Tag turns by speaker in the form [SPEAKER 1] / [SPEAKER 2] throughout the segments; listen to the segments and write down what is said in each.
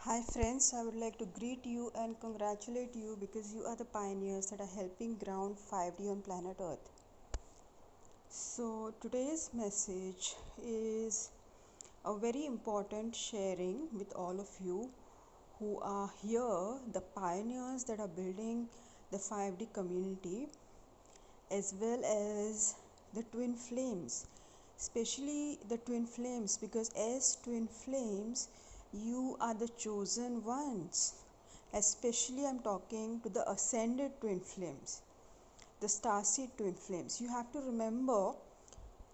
[SPEAKER 1] Hi friends, I would like to greet you and congratulate you because you are the pioneers that are helping ground 5D on planet Earth. So today's message is a very important sharing with all of you who are here, the pioneers that are building the 5D community, as well as the twin flames, especially the twin flames, because as twin flames you are the chosen ones. Especially I'm talking to the ascended twin flames, the starseed twin flames. You have to remember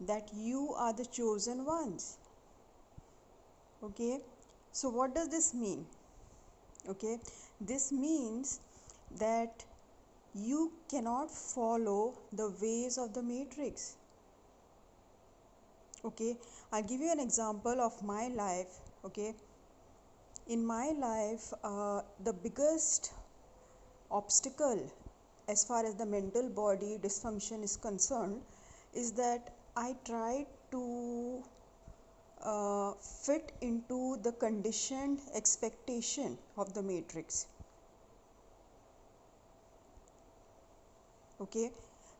[SPEAKER 1] that you are the chosen ones. Okay, so what does this mean? Okay, this means that you cannot follow the ways of the matrix. Okay, I'll give you an example of my life. Okay, in my life, the biggest obstacle as far as the mental body dysfunction is concerned is that I tried to fit into the conditioned expectation of the matrix. Okay,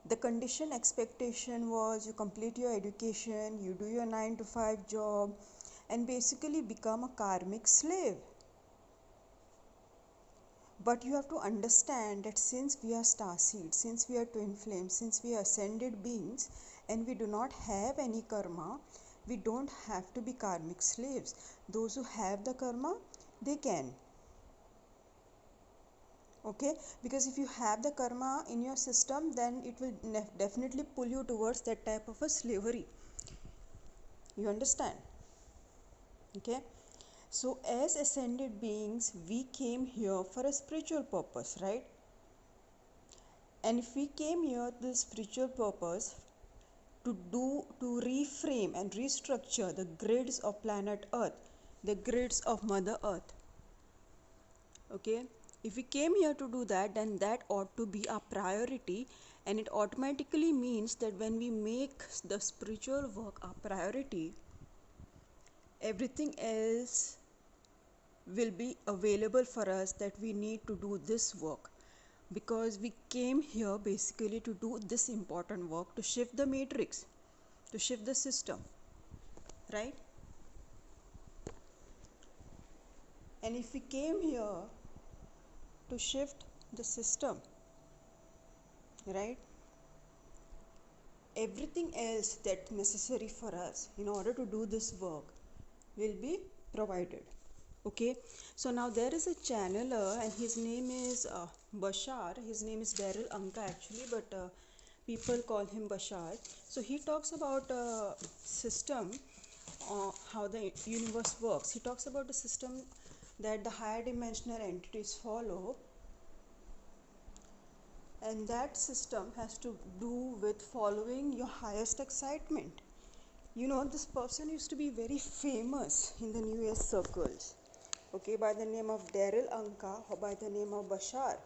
[SPEAKER 1] the conditioned expectation was you complete your education, you do your 9 to 5 job, and basically become a karmic slave. But you have to understand that since we are star seeds, since we are twin flames, since we are ascended beings, and we do not have any karma, we don't have to be karmic slaves. Those who have the karma, they can. Okay, because if you have the karma in your system, then it will definitely pull you towards that type of a slavery. You understand? Okay, so as ascended beings, we came here for a spiritual purpose, right? And if we came here to the spiritual purpose to reframe and restructure the grids of planet Earth, the grids of Mother Earth. Okay, if we came here to do that, then that ought to be our priority, and it automatically means that when we make the spiritual work our priority, everything else will be available for us, that we need to do this work, because we came here basically to do this important work, to shift the matrix, to shift the system, right? And if we came here to shift the system, right, everything else that's necessary for us in order to do this work will be provided. Okay, so now there is a channeler and his name is Bashar. His name is Daryl Anka actually, but people call him Bashar. So he talks about a system, how the universe works. He talks about the system that the higher dimensional entities follow, and that system has to do with following your highest excitement. You know, this person used to be very famous in the New Age circles, okay, by the name of Daryl Anka or by the name of Bashar.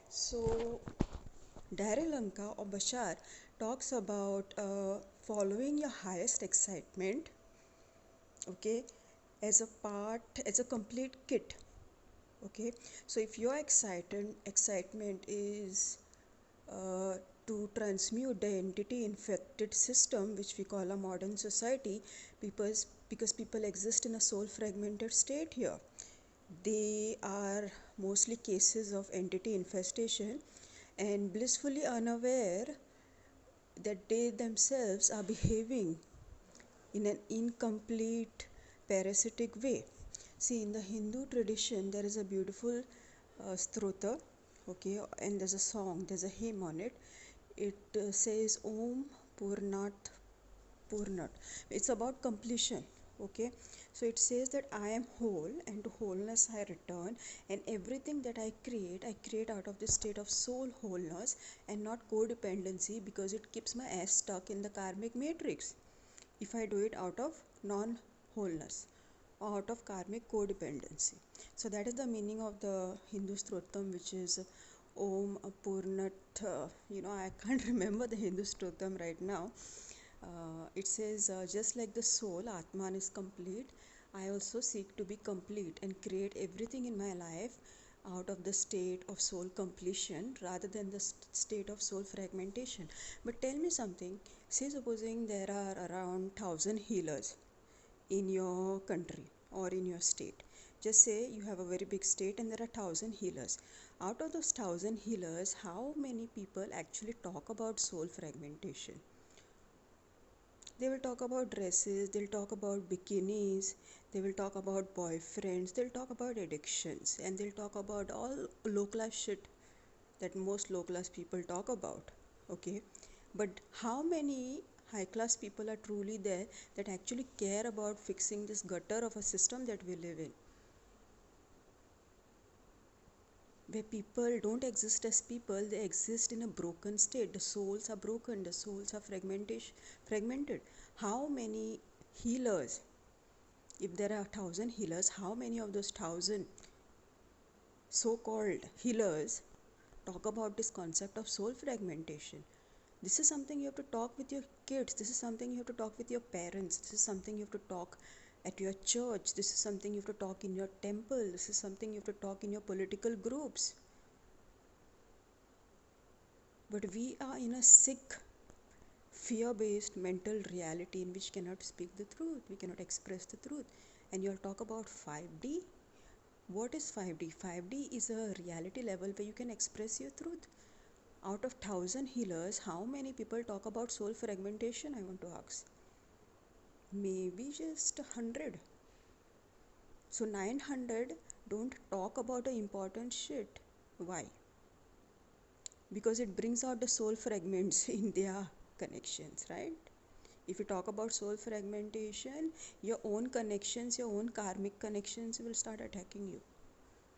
[SPEAKER 1] So Daryl Anka or Bashar talks about following your highest excitement, okay, as a part, as a complete kit. Okay, so if your excitement is uh, to transmute the entity infected system which we call a modern society, because people exist in a soul fragmented state here. They are mostly cases of entity infestation and blissfully unaware that they themselves are behaving in an incomplete parasitic way. See, in the Hindu tradition, there is a beautiful strota, okay, and there's a song, there's a hymn on it. It says Om Purnat Purnat. It's about completion, okay. So it says that I am whole, and to wholeness I return, and everything that I create out of this state of soul wholeness and not codependency, because it keeps my ass stuck in the karmic matrix if I do it out of non wholeness or out of karmic codependency. So that is the meaning of the Hindu Strotam, which is Om Purnat. I can't remember the Hindu Strotam right now, It says, just like the soul, Atman is complete, I also seek to be complete and create everything in my life out of the state of soul completion rather than the state of soul fragmentation. But tell me something, say supposing there are around 1,000 healers in your country or in your state. Just say you have a very big state and there are 1,000 healers. Out of those 1,000 healers, how many people actually talk about soul fragmentation? They will talk about dresses, they'll talk about bikinis, they will talk about boyfriends, they'll talk about addictions, and they'll talk about all low class shit that most low class people talk about. Okay, but how many high class people are truly there that actually care about fixing this gutter of a system that we live in, where people don't exist as people, they exist in a broken state. The souls are broken, the souls are fragmented. How many healers, if there are 1,000 healers, how many of those 1,000 so-called healers talk about this concept of soul fragmentation? This is something you have to talk with your kids, this is something you have to talk with your parents, this is something you have to talk at your church, this is something you have to talk in your temple, this is something you have to talk in your political groups. But we are in a sick, fear-based mental reality in which cannot speak the truth, we cannot express the truth. And you'll talk about 5D. What is 5D? 5D is a reality level where you can express your truth. Out of 1,000 healers, how many people talk about soul fragmentation, I want to ask? Maybe just 100. So 900 don't talk about the important shit. Why? Because it brings out the soul fragments in their connections, right? If you talk about soul fragmentation, your own connections, your own karmic connections will start attacking you,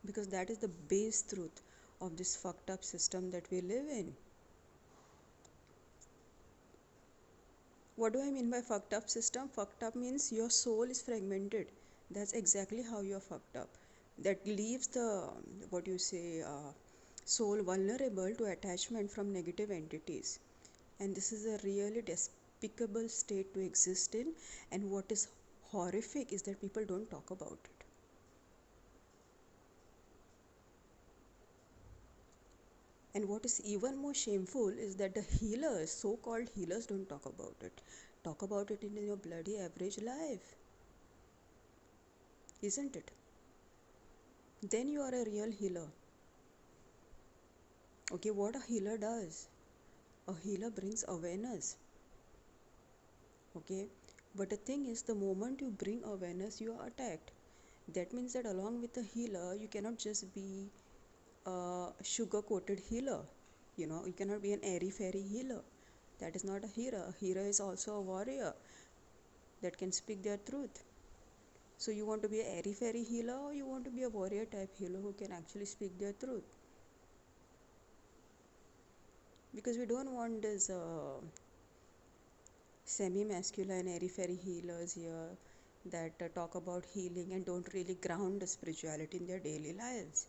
[SPEAKER 1] because that is the base truth of this fucked up system that we live in. What do I mean by fucked up system? Fucked up means your soul is fragmented. That's exactly how you're fucked up. That leaves the, what you say, soul vulnerable to attachment from negative entities. And this is a really despicable state to exist in. And what is horrific is that people don't talk about it. And what is even more shameful is that the healers, so-called healers, don't talk about it. Talk about it in your bloody average life. Isn't it? Then you are a real healer. Okay, what a healer does? A healer brings awareness. Okay, but the thing is, the moment you bring awareness, you are attacked. That means that along with a healer, you cannot just be a sugar-coated healer. You cannot be an airy-fairy healer. That is not a hero. A hero is also a warrior that can speak their truth. So you want to be an airy-fairy healer, or you want to be a warrior type healer who can actually speak their truth? Because we don't want this semi-masculine airy-fairy healers here that talk about healing and don't really ground the spirituality in their daily lives.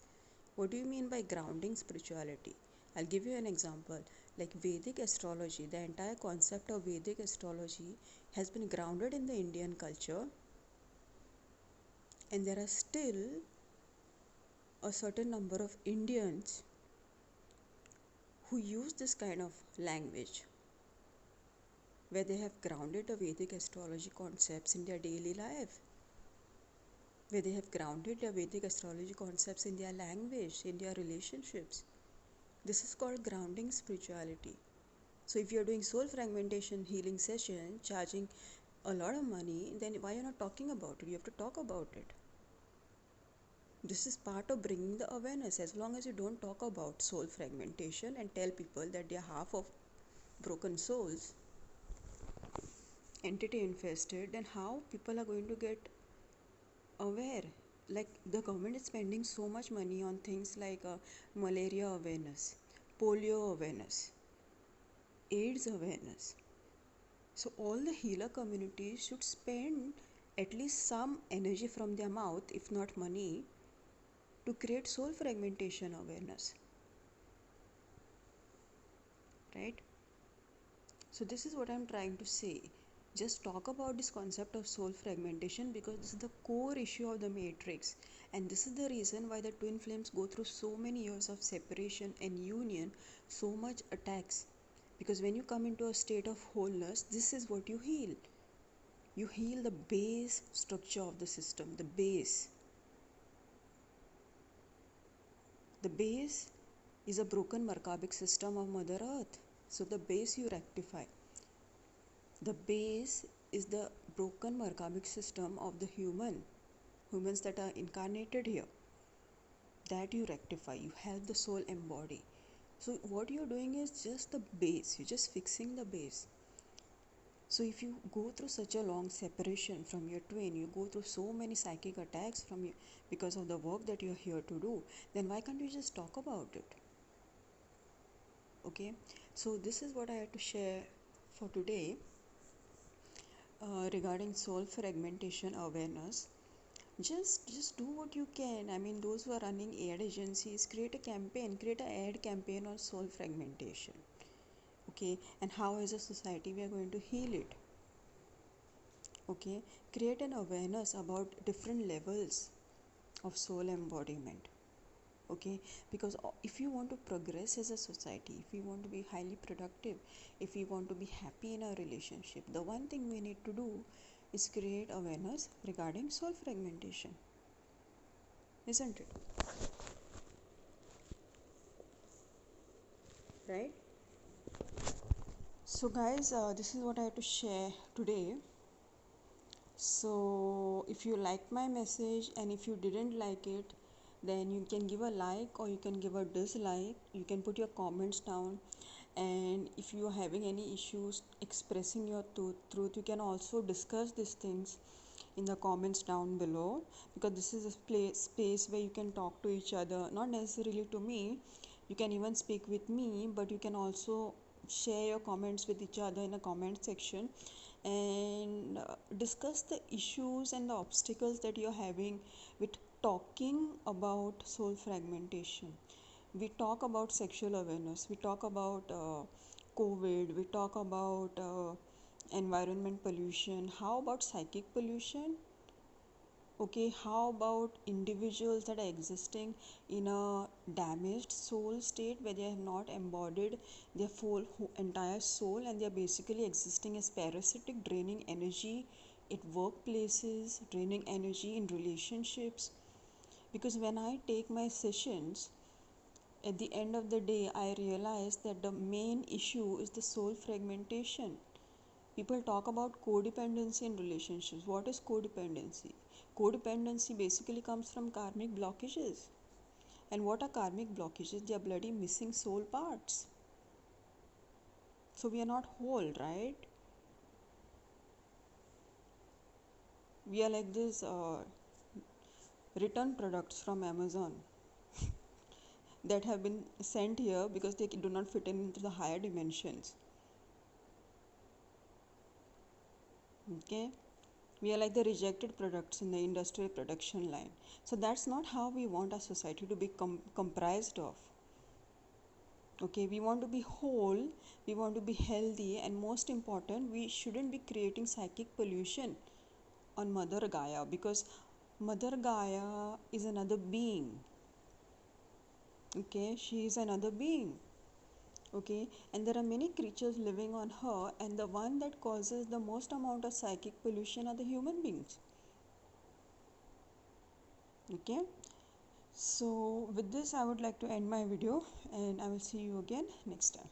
[SPEAKER 1] What do you mean by grounding spirituality? I'll give you an example. Like Vedic astrology, the entire concept of Vedic astrology has been grounded in the Indian culture, and there are still a certain number of Indians who use this kind of language, where they have grounded the Vedic astrology concepts in their daily life, where they have grounded the Vedic astrology concepts in their language, in their relationships. This is called grounding spirituality. So if you're doing soul fragmentation healing session, charging a lot of money, then why you're not talking about it? You have to talk about it. This is part of bringing the awareness. As long as you don't talk about soul fragmentation and tell people that they are half of broken souls, entity infested, then how people are going to get aware? Like the government is spending so much money on things like malaria awareness, polio awareness, AIDS awareness. So all the healer communities should spend at least some energy from their mouth, if not money, to create soul fragmentation awareness. Right? So this is what I'm trying to say. Just talk about this concept of soul fragmentation because this is the core issue of the matrix, and this is the reason why the twin flames go through so many years of separation and union, so much attacks. Because when you come into a state of wholeness, this is what you heal. You heal the base structure of the system, the base. The base is a broken Merkabic system of Mother Earth. So the base you rectify. The base is the broken Merkabic system of the humans that are incarnated here. That you rectify. You help the soul embody. So what you're doing is just the base. You're just fixing the base. So if you go through such a long separation from your twin, you go through so many psychic attacks from you because of the work that you're here to do, then why can't you just talk about it? Okay, so this is what I had to share for today regarding soul fragmentation awareness. Just do what you can. I mean, those who are running ad agencies, create a campaign, create an ad campaign on soul fragmentation. Okay, and how as a society we are going to heal it. Okay, create an awareness about different levels of soul embodiment. Okay, because if you want to progress as a society, if we want to be highly productive, if we want to be happy in our relationship, the one thing we need to do is create awareness regarding soul fragmentation, isn't it? Right? So guys, this is what I have to share today. So if you liked my message, and if you didn't like it, then you can give a like or you can give a dislike. You can put your comments down, and if you are having any issues expressing your truth, you can also discuss these things in the comments down below, because this is a space where you can talk to each other, not necessarily to me. You can even speak with me, but you can also share your comments with each other in the comment section, and discuss the issues and the obstacles that you're having with talking about soul fragmentation. We talk about sexual awareness, we talk about COVID, we talk about environment pollution. How about psychic pollution? Okay, how about individuals that are existing in a damaged soul state where they have not embodied their full entire soul, and they are basically existing as parasitic, draining energy at workplaces, draining energy in relationships? Because when I take my sessions, at the end of the day, I realize that the main issue is the soul fragmentation. People talk about codependency in relationships. What is codependency? Codependency basically comes from karmic blockages. And what are karmic blockages? They are bloody missing soul parts. So we are not whole, right? We are like this return products from Amazon that have been sent here because they do not fit into the higher dimensions. Okay, we are like the rejected products in the industrial production line. So that's not how we want our society to be comprised of. Okay, we want to be whole, we want to be healthy, and most important, we shouldn't be creating psychic pollution on Mother Gaia, because Mother Gaia is another being. Okay, she is another being. Okay, and there are many creatures living on her, and the one that causes the most amount of psychic pollution are the human beings. Okay, so with this I would like to end my video, and I will see you again next time.